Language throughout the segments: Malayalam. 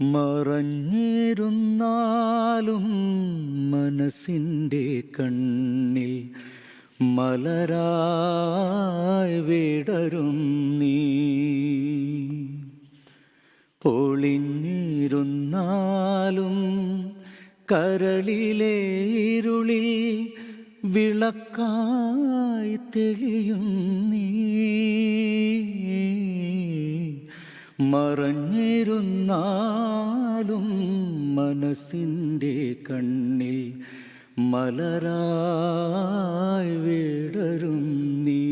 മറഞ്ഞിരുന്നാലും മനസ്സിൻ്റെ കണ്ണിൽ മലരായി വിടരും നീ. പൊളിഞ്ഞിരുന്നാലും കരളിലെ ഇരുളിൽ വിളക്കായി തെളിയും നീ. മറഞ്ഞിരുന്നാലും മനസ്സിൻ്റെ കണ്ണിൽ മലരായി വിടരും നീ.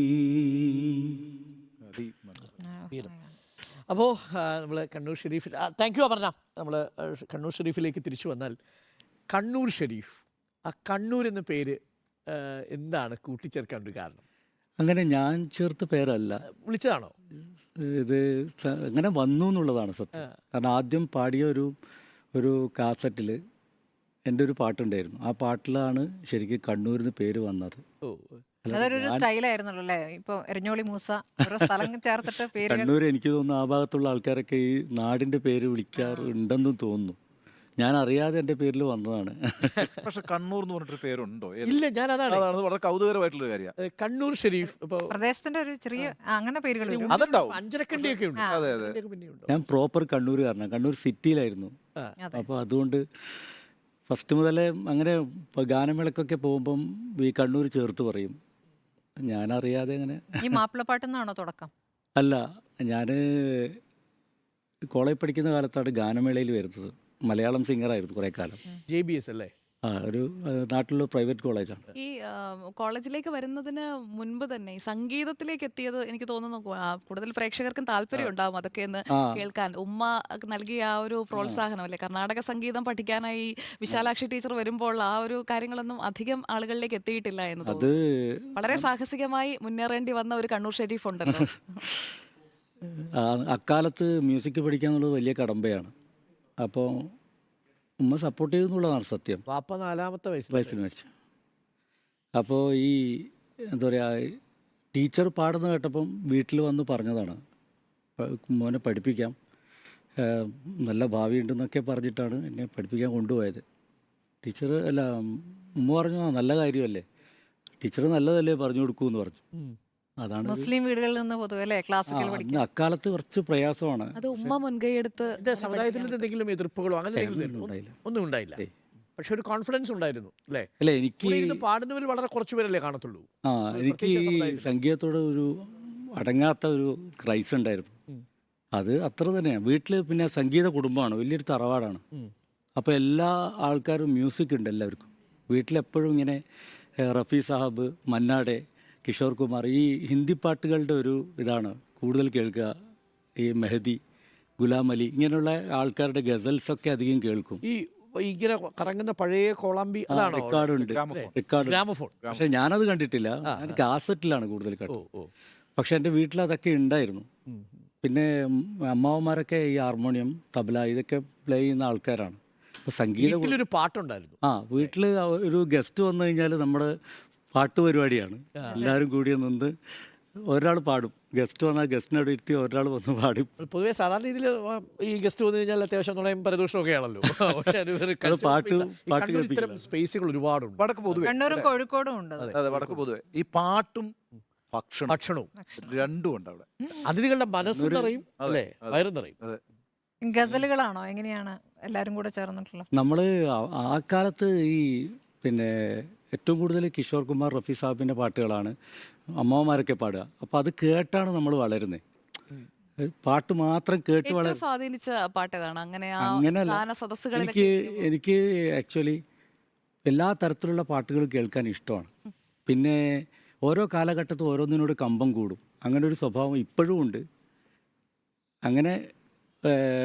അപ്പോൾ നമ്മൾ കണ്ണൂർ ഷെരീഫിൽ താങ്ക് യു പറഞ്ഞ നമ്മൾ കണ്ണൂർ ഷെരീഫിലേക്ക് തിരിച്ചു വന്നാൽ കണ്ണൂർ ഷെരീഫ്, ആ കണ്ണൂർ എന്ന പേര് എന്താണ് കൂട്ടിച്ചേർക്കാൻ ഒരു കാരണം? അങ്ങനെ ഞാൻ ചേർത്ത പേരല്ല, വിളിച്ചതാണോ? ഇത് അങ്ങനെ വന്നു എന്നുള്ളതാണ് സത്യം. കാരണം ആദ്യം പാടിയ ഒരു കാസറ്റിൽ എൻ്റെ ഒരു പാട്ടുണ്ടായിരുന്നു. ആ പാട്ടിലാണ് ശരിക്കും കണ്ണൂരിന് പേര് വന്നത്. ഓ, അതൊരു സ്റ്റൈലായിരുന്നല്ലോ അല്ലേ? ഇപ്പൊ എരഞ്ഞോളി മൂസ ഓരോ സ്ഥലം ചേർത്തിട്ട് പേര്. കണ്ണൂർ എനിക്ക് തോന്നുന്നു ആ ഭാഗത്തുള്ള ആൾക്കാരൊക്കെ ഈ നാടിൻ്റെ പേര് വിളിക്കാറുണ്ടെന്നും തോന്നുന്നു. ഞാൻ അറിയാതെ എൻ്റെ പേരിൽ വന്നതാണ്. പക്ഷെ കണ്ണൂർ എന്ന് പറഞ്ഞിട്ടൊരു പേരുണ്ടോ? ഇല്ല, ഞാൻ അതാണ് വളരെ കൗതുകരമായിട്ടുള്ള കാര്യമാണ്. കണ്ണൂർ ഷെരീഫ്. ഇപ്പോൾ പ്രദേശത്തിന്റെ ഒരു ചെറിയ അങ്ങനെ പേരുകൾ വരും. അതുണ്ടാവും. അഞ്ചരക്കണ്ടിയൊക്കെ ഉണ്ട്. അതെ അതെ. പിന്നെയുണ്ട്. ഞാൻ പ്രോപ്പർ കണ്ണൂരുകാരനാണ്. കണ്ണൂർ സിറ്റിയിലായിരുന്നു. അപ്പോൾ അതുകൊണ്ട് ഫസ്റ്റ് മുതലേ അങ്ങനെ ഗാനമേളക്കൊക്കെ പോകുമ്പം ഈ കണ്ണൂർ ചേർത്ത് പറയും. ഞാനറിയാതെ അങ്ങനെ. ഈ മാപ്പിളപ്പാട്ടെന്നാണോ തുടക്കം? അല്ല, ഞാൻ കോളേജ് പഠിക്കുന്ന കാലത്താണ് ഗാനമേളയിൽ വരുന്നത്. മലയാളം സിംഗറായിരുന്നു കുറേ കാലം. JBS അല്ലേ? ഒരു നാട്ടിലുള്ള പ്രൈവറ്റ് കോളേജാണ്. ഈ കോളേജിലേക്ക് വരുന്നതിന് മുൻപ് തന്നെ ഈ സംഗീതത്തിലേക്ക് എത്തിയത് എനിക്ക് തോന്നുന്നു കൂടുതൽ പ്രേക്ഷകർക്കും താല്പര്യം ഉണ്ടാവും അതൊക്കെ എന്ന് കേൾക്കാൻ. ഉമ്മ നൽകിയ ആ ഒരു പ്രോത്സാഹനം അല്ലേ? കർണാടക സംഗീതം പഠിക്കാനായി വിശാലാക്ഷി ടീച്ചർ വരുമ്പോൾ ആ ഒരു കാര്യങ്ങളൊന്നും അധികം ആളുകളിലേക്ക് എത്തിയിട്ടില്ല എന്ന് അത് തോന്നുന്നു. വളരെ സാഹസികമായി മുന്നേറേണ്ടി വന്ന ഒരു കണ്ണൂർ ഷെരീഫ് ഉണ്ടല്ലോ. അക്കാലത്ത് മ്യൂസിക് പഠിക്കുക എന്നുള്ളത് വലിയ കടമ്പയാണ്. അപ്പോൾ ഉമ്മ സപ്പോർട്ട് ചെയ്യുന്നുള്ളതാണ് സത്യം. വാപ്പ 4-ാമത്തെ വയസ്സിൽ മരിച്ചു. അപ്പോൾ ഈ എന്താ പറയുക, ടീച്ചർ പാടുന്ന കേട്ടപ്പം വീട്ടിൽ വന്ന് പറഞ്ഞതാണ്, മോനെ പഠിപ്പിക്കാം, നല്ല ഭാവിയുണ്ടെന്നൊക്കെ പറഞ്ഞിട്ടാണ് എന്നെ പഠിപ്പിക്കാൻ കൊണ്ടുപോയത്. ടീച്ചർ അല്ല, ഉമ്മ പറഞ്ഞു നല്ല കാര്യമല്ലേ, ടീച്ചർ നല്ലതല്ലേ പറഞ്ഞു കൊടുക്കൂ എന്ന് പറഞ്ഞു. അതാണ് മുസ്ലിം വീടുകളിൽ നിന്ന് പൊതുവെ അല്ലേ ക്ലാസിക്കൽ പഠിക്കും. അക്കാലത്ത് കുറച്ച് പ്രയാസമാണ്. അത് ഉമ്മ മുൻകൈയെടുത്ത് സമുദായത്തിൽ നിന്ന് എന്തെങ്കിലും എതിർപ്പുകളോ അങ്ങനെ ഒന്നും ഉണ്ടായില്ല. പക്ഷെ ഒരു കോൺഫിഡൻസ് ഉണ്ടായിരുന്നു അല്ലേ? അല്ല, എനിക്ക് പാടുന്നവരിൽ വളരെ കുറച്ച് പേരല്ലേ കാണത്തുള്ളൂ. എനിക്ക് സംഗീതത്തോട് ഒരു അടങ്ങാത്ത ഒരു ക്രൈസ് ഉണ്ടായിരുന്നു. അത് അത്ര തന്നെയാണ്. വീട്ടിൽ പിന്നെ സംഗീത കുടുംബമാണ്, വലിയൊരു തറവാടാണ്. അപ്പോൾ എല്ലാ ആൾക്കാരും മ്യൂസിക് ഉണ്ട് എല്ലാവർക്കും. വീട്ടിലെപ്പോഴും ഇങ്ങനെ റഫി സാഹബ്, മന്നാടെ, കിഷോർ കുമാർ, ഈ ഹിന്ദി പാട്ടുകളുടെ ഒരു ഇതാണ് കൂടുതൽ കേൾക്കുക. ഈ മെഹദി, ഗുലാം അലി, ഇങ്ങനെയുള്ള ആൾക്കാരുടെ ഗസൽസൊക്കെ അധികം കേൾക്കും. ഈ ഇങ്ങനെ കറങ്ങുന്ന പഴയ കോളാമ്പി റെക്കോർഡുണ്ട്, റെക്കോർഡ്. ഗ്രാമഫോൺ. പക്ഷെ ഞാനത് കണ്ടിട്ടില്ല, ഞാൻ കാസറ്റിലാണ് കൂടുതൽ കേട്ടത്. പക്ഷെ എൻ്റെ വീട്ടിൽ അതൊക്കെ ഉണ്ടായിരുന്നു. പിന്നെ അമ്മാവന്മാരൊക്കെ ഈ ഹാർമോണിയം, തബല ഇതൊക്കെ പ്ലേ ചെയ്യുന്ന ആൾക്കാരാണ്. അപ്പോൾ സംഗീതം ഒരു പാട്ടുണ്ടായിരുന്നു. വീട്ടിൽ ഒരു ഗസ്റ്റ് വന്നു കഴിഞ്ഞാൽ നമ്മുടെ പാട്ട് പരിപാടിയാണ്. എല്ലാവരും കൂടി നിന്ന് ഒരാൾ പാടും. ഗസ്റ്റ് വന്നാൽ ഗസ്റ്റിനോട് ഇരുത്തി ഒരാൾ വന്ന് പാടും. പൊതുവെ സാധാരണ രീതിയിൽ ഈ ഗസ്റ്റ് വന്നു കഴിഞ്ഞാൽ അത്യാവശ്യം നുണയും പരദൂഷണമൊക്കെ ആണല്ലോ. ഇത്തരം സ്പേസുകൾ ഒരുപാടുണ്ട്. വടക്ക് പൊതുവെ കണ്ണൂരും കോഴിക്കോടും ഉണ്ട്. അതെ, വടക്ക് പൊതുവെ ഈ പാട്ടും ഭക്ഷണവും രണ്ടും ഉണ്ട് അവിടെ. അതിഥികളുടെ മനസ്സ് നിറയും അല്ലേ, വയറും നിറയും. ഗസലുകളാണോ എങ്ങനെയാണ് എല്ലാരും കൂടെ ചേർന്നിട്ടുള്ളത്? നമ്മൾ ആ കാലത്ത് ഈ പിന്നെ ഏറ്റവും കൂടുതൽ കിഷോർ കുമാർ, റഫി സാഹിബിൻ്റെ പാട്ടുകളാണ് അമ്മമാരൊക്കെ പാടുക. അപ്പോൾ അത് കേട്ടാണ് നമ്മൾ വളരുന്നത്. പാട്ട് മാത്രം കേട്ട് ഏറ്റവും സ്വാധീനിച്ച പാട്ട് ഏതാണ്? അങ്ങനെയല്ല, എനിക്ക് ആക്ച്വലി എല്ലാ തരത്തിലുള്ള പാട്ടുകളും കേൾക്കാൻ ഇഷ്ടമാണ്. പിന്നെ ഓരോ കാലഘട്ടത്തും ഓരോന്നിനോട് കമ്പം കൂടും. അങ്ങനെ ഒരു സ്വഭാവം ഇപ്പോഴും ഉണ്ട്. അങ്ങനെ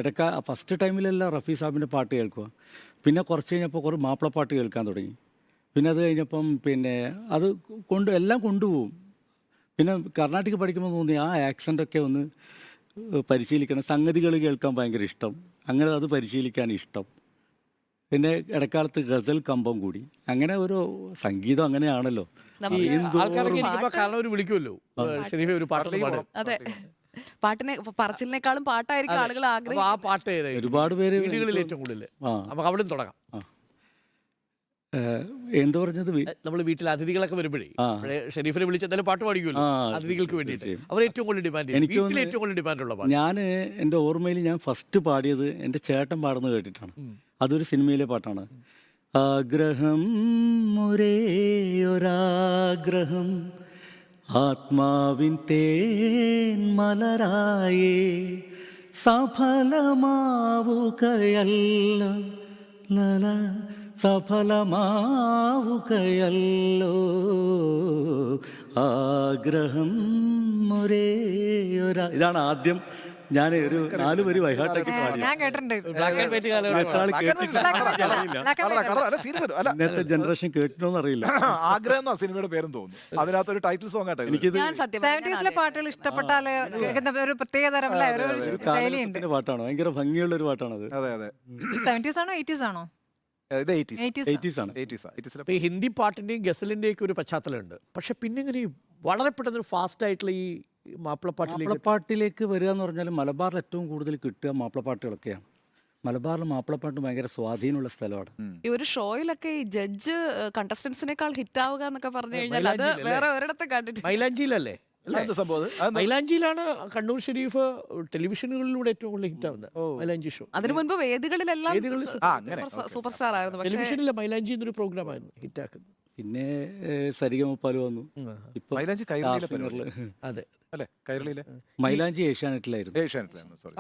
ഇടയ്ക്ക് ഫസ്റ്റ് ടൈമിലെല്ലാം റഫി സാഹിബിൻ്റെ പാട്ട് കേൾക്കുക. പിന്നെ കുറച്ച് കഴിഞ്ഞപ്പോൾ കുറേ മാപ്പിളപ്പാട്ട് കേൾക്കാൻ തുടങ്ങി. പിന്നെ അത് കഴിഞ്ഞപ്പം പിന്നെ അത് എല്ലാം കൊണ്ടുപോകും. പിന്നെ കർണാട്ടിക് പഠിക്കുമ്പോൾ തോന്നി ആ ആക്സൻ്റൊക്കെ ഒന്ന് പരിശീലിക്കണം. സംഗതികൾ കേൾക്കാൻ ഭയങ്കര ഇഷ്ടം. അങ്ങനെ അത് പരിശീലിക്കാൻ ഇഷ്ടം. പിന്നെ ഇടക്കാലത്ത് ഗസൽ കമ്പം കൂടി. അങ്ങനെ ഒരു സംഗീതം അങ്ങനെയാണല്ലോ. ആൾക്കാരൊക്കെ വിളിക്കുമല്ലോ, ഷെരീഫെ ഒരു പാട്ട് പാടും. അതെ, പാട്ടിനെ പറച്ചിലിനേക്കാളും പാട്ടായിരിക്കും ആളുകൾ അപ്പൊ ആ ആഗ്രഹിക്കുന്നത്. പാട്ട് ഏതായിരിക്കും? ഒരുപാട് പേര് വീടുകളിൽ എനിക്ക് ഏറ്റവും കൂടുതൽ ആ നമുക്ക് അവിടെ നിന്ന് തുടങ്ങാം. എന്ത് പറഞ്ഞത് നമ്മൾ വീട്ടിൽ അതിഥികളൊക്കെ വരുമ്പോഴേ ആ. ഷെരീഫിനെ വിളിച്ച് എന്തായാലും പാട്ട് പാടിക്കുമല്ലോ ആ, അതിഥികൾക്ക് വേണ്ടിയിട്ട്. തീർച്ചയായും. അവർ ഏറ്റവും കൂടുതൽ ഡിമാൻഡ് എനിക്ക് വീട്ടിൽ തോന്നുന്നു ഏറ്റവും കൂടുതൽ ഡിമാൻഡുള്ള പാട്ട്. ഞാൻ എൻ്റെ ഓർമ്മയിൽ ഞാൻ ഫസ്റ്റ് പാടിയത് എൻ്റെ ചേട്ടൻ പാടുന്നത് കേട്ടിട്ടാണ്. അതൊരു സിനിമയിലെ പാട്ടാണ്. ആഗ്രഹം ഒരേ ഒരാഗ്രഹം ആത്മാവിൻ തേൻ മലരായേ സഫലമാവുകയല്ല ലല സഫലമാവുകയല്ലോ ആഗ്രഹം ഒരേ ഇതാണ് ആദ്യം ഞാൻ ഒരു 4 വരി വൈഹാട്ടാക്കി പാടിയത്. ഞാൻ കേട്ടിട്ടുണ്ട്. Black and white കാലഘട്ടം. എത്ര ആള് കേട്ടിട്ടുണ്ടെന്ന് അറിയില്ല. Black and white അല്ല സീരിയസ് അല്ല ഇന്നത്തെ ജനറേഷൻ കേട്ടിട്ടോന്ന് അറിയില്ല. ആഗ്രഹം എന്നാ സിനിമയുടെ പേരും തോന്നുന്നു. അതിനകത്തൊരു ടൈറ്റിൽ സോങ് ആയിട്ട് എനിക്കിത് ഞാൻ സത്യം പറഞ്ഞാൽ 70s പാട്ടുകൾ ഇഷ്ടപ്പെട്ടാല് കേൾക്കുന്ന ഒരു പ്രത്യേക തരം അല്ലേ, ഒരു ഒരു ശൈലിയുണ്ട്. കാലഘട്ടത്തിന്റെ പാട്ടാണ്. ഭയങ്കര ഭംഗിയുള്ള ഒരു പാട്ടാണത്. അതെ അതെ 70s ആണോ 80s ആണോ? ഇത് 80s 80s ആണ്. 80s ഇപ്പൊ ഈ ഹിന്ദി പാട്ടിന്റെയും ഗസലിന്റെയും ഒക്കെ ഒരു പശ്ചാത്തലമുണ്ട്. പക്ഷെ പിന്നെ ഇങ്ങനെ ഈ വളരെ പെട്ടെന്ന് ഫാസ്റ്റ് ആയിട്ടുള്ള ഈ മാപ്പിളപ്പാട്ടിലേക്ക് മാപ്പിളപ്പാട്ടിലേക്ക് വരിക എന്ന് പറഞ്ഞാൽ മലബാറിൽ ഏറ്റവും കൂടുതൽ കിട്ടുക മാപ്പിളപ്പാട്ടുകളൊക്കെയാണ്. മലബാറിൽ മാപ്പിളപ്പാട്ട് ഭയങ്കര സ്വാധീനമുള്ള സ്ഥലമാണ്. ഈ ഒരു ഷോയിലൊക്കെ ഈ ജഡ്ജ് കണ്ടസ്റ്റൻസിനേക്കാൾ ഹിറ്റ് ആവുക എന്നൊക്കെ പറഞ്ഞു കഴിഞ്ഞാൽ അത് മൈലാഞ്ചിയിലല്ലേ? വേറെ ഒരിടത്ത് കണ്ടിട്ടില്ല. മൈലാഞ്ചിയിലല്ലേ? എന്താ സംഭവം അത്? മൈലാഞ്ചിയിലാണ് കണ്ണൂർ ഷെരീഫ് ടെലിവിഷനുകളിലൂടെ ഏറ്റവും കൂടുതൽ ഹിറ്റ് ആവുന്നത്. മൈലാഞ്ചി ഷോ അതിനു മുൻപ് വേദികളിലെല്ലാം വേദികളിൽ അങ്ങനെ. സൂപ്പർ സ്റ്റാർ ആയിരുന്നു. പക്ഷേ ടെലിവിഷനിലെ മൈലാഞ്ചി എന്നൊരു പ്രോഗ്രാം ആയിരുന്നു ഹിറ്റ് ആക്കുന്നത്. പിന്നെ സരിഗമപ്പാല് വന്നു. ഇപ്പൊ മൈലാഞ്ചി കൈരളിയിലെ സ്റ്റാർ സിംഗറില്. അതെ. അല്ലേ കൈരളിയിലെ മൈലാഞ്ചി ഏഷ്യാനെറ്റിലായിരുന്നു. ഏഷ്യാനെറ്റിലായിരുന്നു. സോറി.